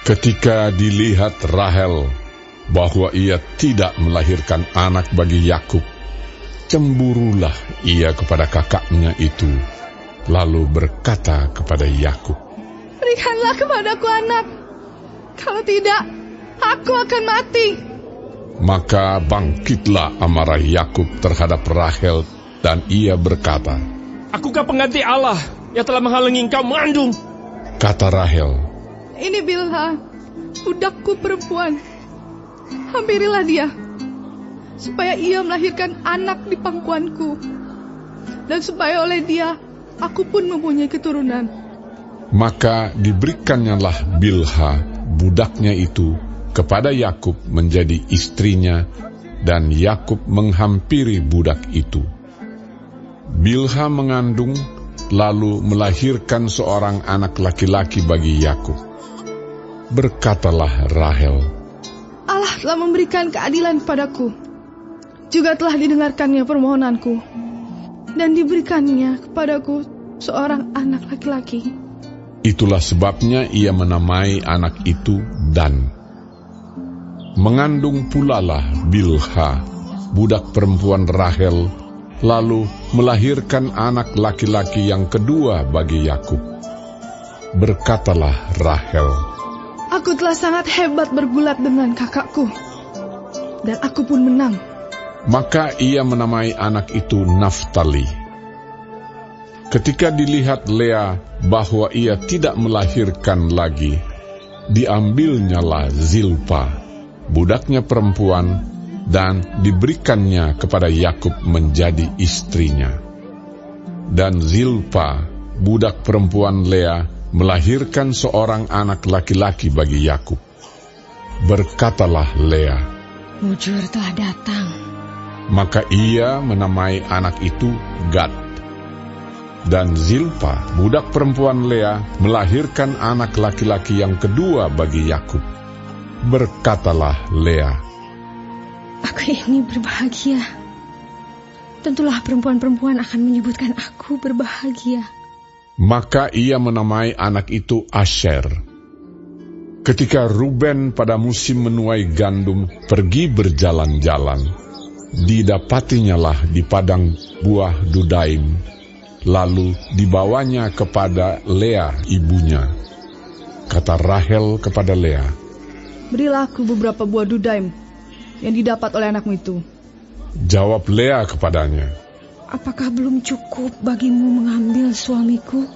Ketika dilihat Rahel bahwa ia tidak melahirkan anak bagi Yakub, cemburulah ia kepada kakaknya itu, lalu berkata kepada Yakub, "Berikanlah kepadaku anak, kalau tidak, aku akan mati." Maka bangkitlah amarah Yakub terhadap Rahel, dan ia berkata, "Akukah pengganti Allah yang telah menghalangi engkau mengandung?" Kata Rahel, "Ini Bilha, budakku perempuan. Hampirilah dia, supaya ia melahirkan anak di pangkuanku, dan supaya oleh dia aku pun mempunyai keturunan." Maka diberikannya Bilha, budaknya itu, kepada Yakub menjadi istrinya, dan Yakub menghampiri budak itu. Bilha mengandung, lalu melahirkan seorang anak laki-laki bagi Yakub. Berkatalah Rahel, "Allah telah memberikan keadilan kepadaku, juga telah didengarkannya permohonanku, dan diberikannya kepadaku seorang anak laki-laki." Itulah sebabnya ia menamai anak itu Dan. Mengandung pulalah Bilha, budak perempuan Rahel, lalu melahirkan anak laki-laki yang kedua bagi Yakub. Berkatalah Rahel, "Aku telah sangat hebat bergulat dengan kakakku, dan aku pun menang." Maka ia menamai anak itu Naftali. Ketika dilihat Lea bahwa ia tidak melahirkan lagi, diambilnyalah Zilpa, budaknya perempuan, dan diberikannya kepada Yakub menjadi istrinya. Dan Zilpa, budak perempuan Lea, melahirkan seorang anak laki-laki bagi Yakub. Berkatalah Lea, "Mujur telah datang." Maka ia menamai anak itu Gad. Dan Zilpa, budak perempuan Lea, melahirkan anak laki-laki yang kedua bagi Yakub. Berkatalah Lea, "Aku ini berbahagia. Tentulah perempuan-perempuan akan menyebutkan aku berbahagia." Maka ia menamai anak itu Asher. Ketika Ruben pada musim menuai gandum pergi berjalan-jalan, didapatinyalah di padang buah Dudaim, lalu dibawanya kepada Lea ibunya. Kata Rahel kepada Lea, "Berilah aku beberapa buah dudaim yang didapat oleh anakmu itu." Jawab Lea kepadanya, "Apakah belum cukup bagimu mengambil suamiku?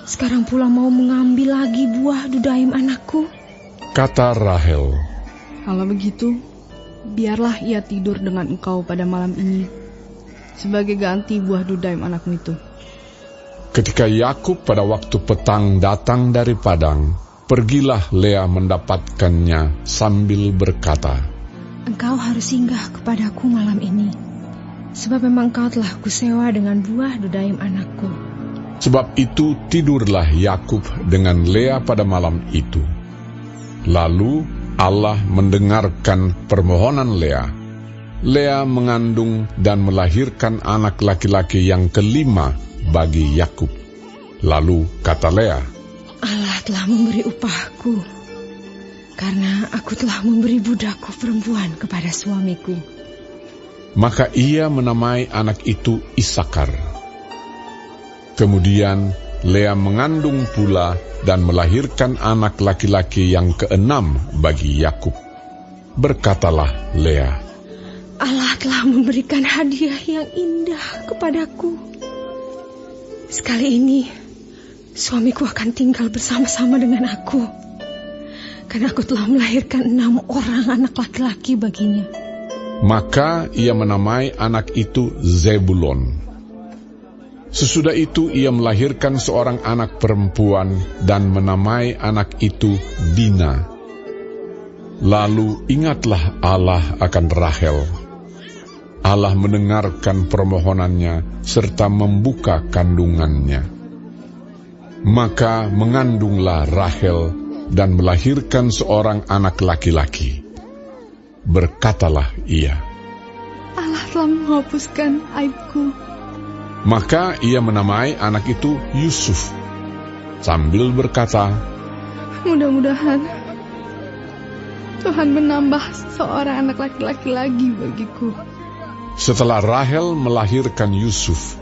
Sekarang pula mau mengambil lagi buah dudaim anakku?" Kata Rahel, "Kalau begitu, biarlah ia tidur dengan engkau pada malam ini, sebagai ganti buah dudaim anakmu itu." Ketika Yakub pada waktu petang datang dari padang, pergilah Lea mendapatkannya sambil berkata, "Engkau harus singgah kepadaku malam ini, sebab memang engkau telah kusewa dengan buah dudaim anakku." Sebab itu tidurlah Yakub dengan Lea pada malam itu. Lalu Allah mendengarkan permohonan Lea. Lea mengandung dan melahirkan anak laki-laki yang kelima bagi Yakub. Lalu kata Lea, "Allah telah memberi upahku, karena aku telah memberi budakku perempuan kepada suamiku." Maka ia menamai anak itu Isakar. Kemudian Lea mengandung pula dan melahirkan anak laki-laki yang keenam bagi Yakub. Berkatalah Lea, "Allah telah memberikan hadiah yang indah kepadaku. Sekali ini, suamiku akan tinggal bersama-sama dengan aku, karena aku telah melahirkan 6 orang anak laki-laki baginya." Maka ia menamai anak itu Zebulon. Sesudah itu ia melahirkan seorang anak perempuan dan menamai anak itu Dina. Lalu ingatlah Allah akan Rahel. Allah mendengarkan permohonannya serta membuka kandungannya. Maka mengandunglah Rahel dan melahirkan seorang anak laki-laki. Berkatalah ia, "Allah telah menghapuskan aibku." Maka ia menamai anak itu Yusuf, sambil berkata, Mudah-mudahan Tuhan menambah seorang anak laki-laki lagi bagiku. Setelah Rahel melahirkan Yusuf,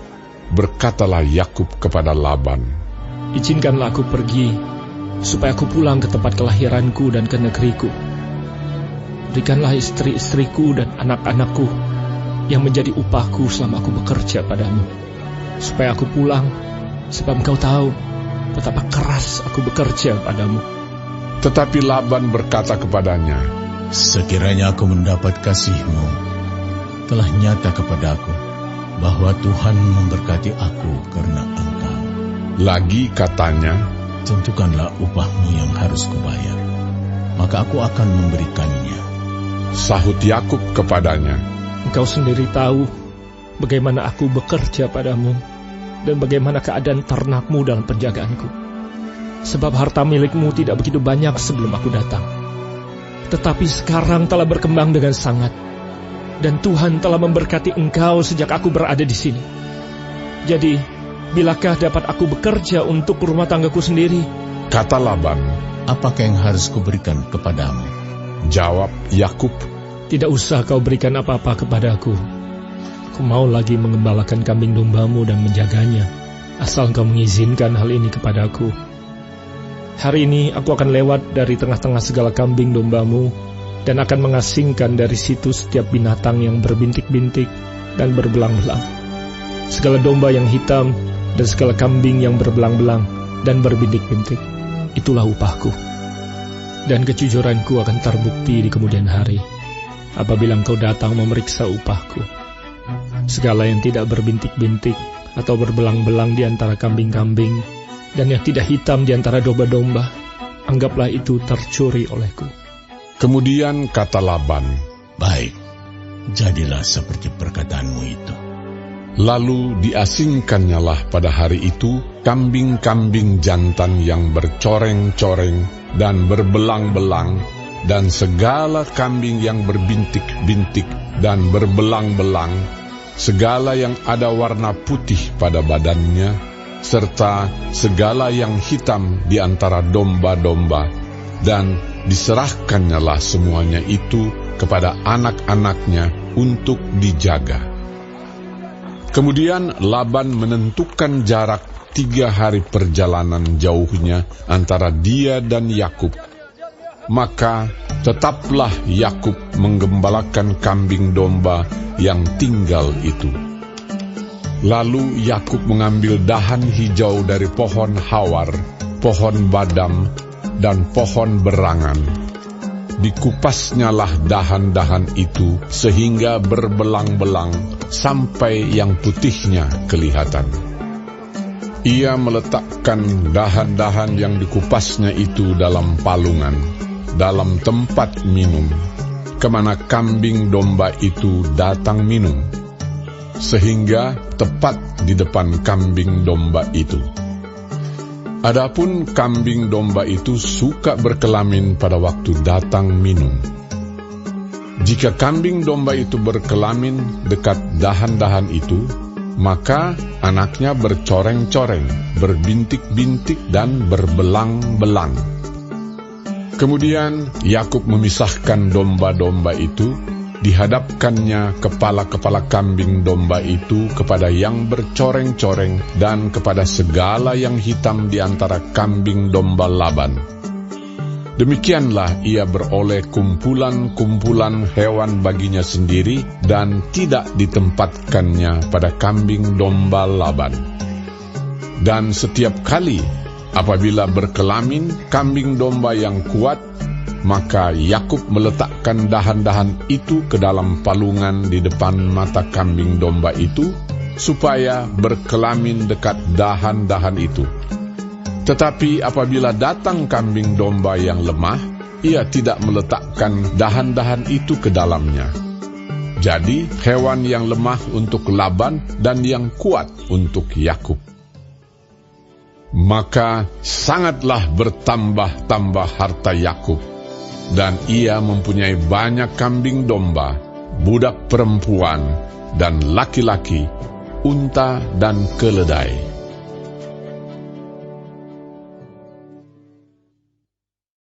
berkatalah Yakub kepada Laban, Izinkanlah aku pergi, supaya aku pulang ke tempat kelahiranku dan ke negeriku. Berikanlah istri-istriku dan anak-anakku yang menjadi upahku selama aku bekerja padamu, supaya aku pulang, sebab engkau tahu betapa keras aku bekerja padamu. Tetapi Laban berkata kepadanya, Sekiranya aku mendapat kasih-Mu, telah nyata kepadaku bahwa Tuhan memberkati aku karena Engkau. Lagi katanya, Tentukanlah upah-Mu yang harus kubayar, maka aku akan memberikannya. sahut Yakub kepadanya, Engkau sendiri tahu bagaimana aku bekerja padamu dan bagaimana keadaan ternakmu dalam penjagaanku. Sebab harta milikmu tidak begitu banyak sebelum aku datang, tetapi sekarang telah berkembang dengan sangat, dan Tuhan telah memberkati engkau sejak aku berada di sini. Jadi, bilakah dapat aku bekerja untuk rumah tanggaku sendiri? kata Laban. Apakah yang harus kuberikan kepadamu? Jawab Yakub, Tidak usah kau berikan apa-apa kepadaku. Aku mau lagi mengembalakan kambing dombamu dan menjaganya, asal engkau mengizinkan hal ini kepadaku. Hari ini aku akan lewat dari tengah-tengah segala kambing dombamu, dan akan mengasingkan dari situ setiap binatang yang berbintik-bintik dan berbelang-belang, segala domba yang hitam dan segala kambing yang berbelang-belang dan berbintik-bintik. Itulah upahku, dan kejujuranku akan terbukti di kemudian hari, apabila engkau datang memeriksa upahku. Segala yang tidak berbintik-bintik atau berbelang-belang di antara kambing-kambing, dan yang tidak hitam di antara domba-domba, anggaplah itu tercuri olehku. Kemudian kata Laban, Baik, jadilah seperti perkataanmu itu. lalu diasingkannyalah pada hari itu kambing-kambing jantan yang bercoreng-coreng dan berbelang-belang, dan segala kambing yang berbintik-bintik dan berbelang-belang, segala yang ada warna putih pada badannya, serta segala yang hitam di antara domba-domba, dan diserahkannyalah semuanya itu kepada anak-anaknya untuk dijaga. Kemudian Laban menentukan jarak 3 hari perjalanan jauhnya antara dia dan Yakub. Maka tetaplah Yakub menggembalakan kambing domba yang tinggal itu. Lalu Yakub mengambil dahan hijau dari pohon hawar, pohon badam, dan pohon berangan. Dikupasnyalah dahan-dahan itu sehingga berbelang-belang sampai yang putihnya kelihatan. Ia meletakkan dahan-dahan yang dikupasnya itu dalam palungan, dalam tempat minum, kemana kambing domba itu datang minum, sehingga tepat di depan kambing domba itu. Adapun kambing domba itu suka berkelamin pada waktu datang minum. Jika kambing domba itu berkelamin dekat dahan-dahan itu, maka anaknya bercoreng-coreng, berbintik-bintik dan berbelang-belang. Kemudian Yakub memisahkan domba-domba itu, dihadapkannya kepala-kepala kambing domba itu kepada yang bercoreng-coreng dan kepada segala yang hitam di antara kambing domba Laban. Demikianlah ia beroleh kumpulan-kumpulan hewan baginya sendiri dan tidak ditempatkannya pada kambing domba Laban. Dan setiap kali apabila berkelamin kambing domba yang kuat, maka Yakub meletakkan dahan-dahan itu ke dalam palungan di depan mata kambing domba itu, supaya berkelamin dekat dahan-dahan itu. Tetapi apabila datang kambing domba yang lemah, ia tidak meletakkan dahan-dahan itu ke dalamnya. Jadi hewan yang lemah untuk Laban dan yang kuat untuk Yakub. Maka sangatlah bertambah-tambah harta Yakub, dan ia mempunyai banyak kambing domba, budak perempuan, dan laki-laki, unta dan keledai.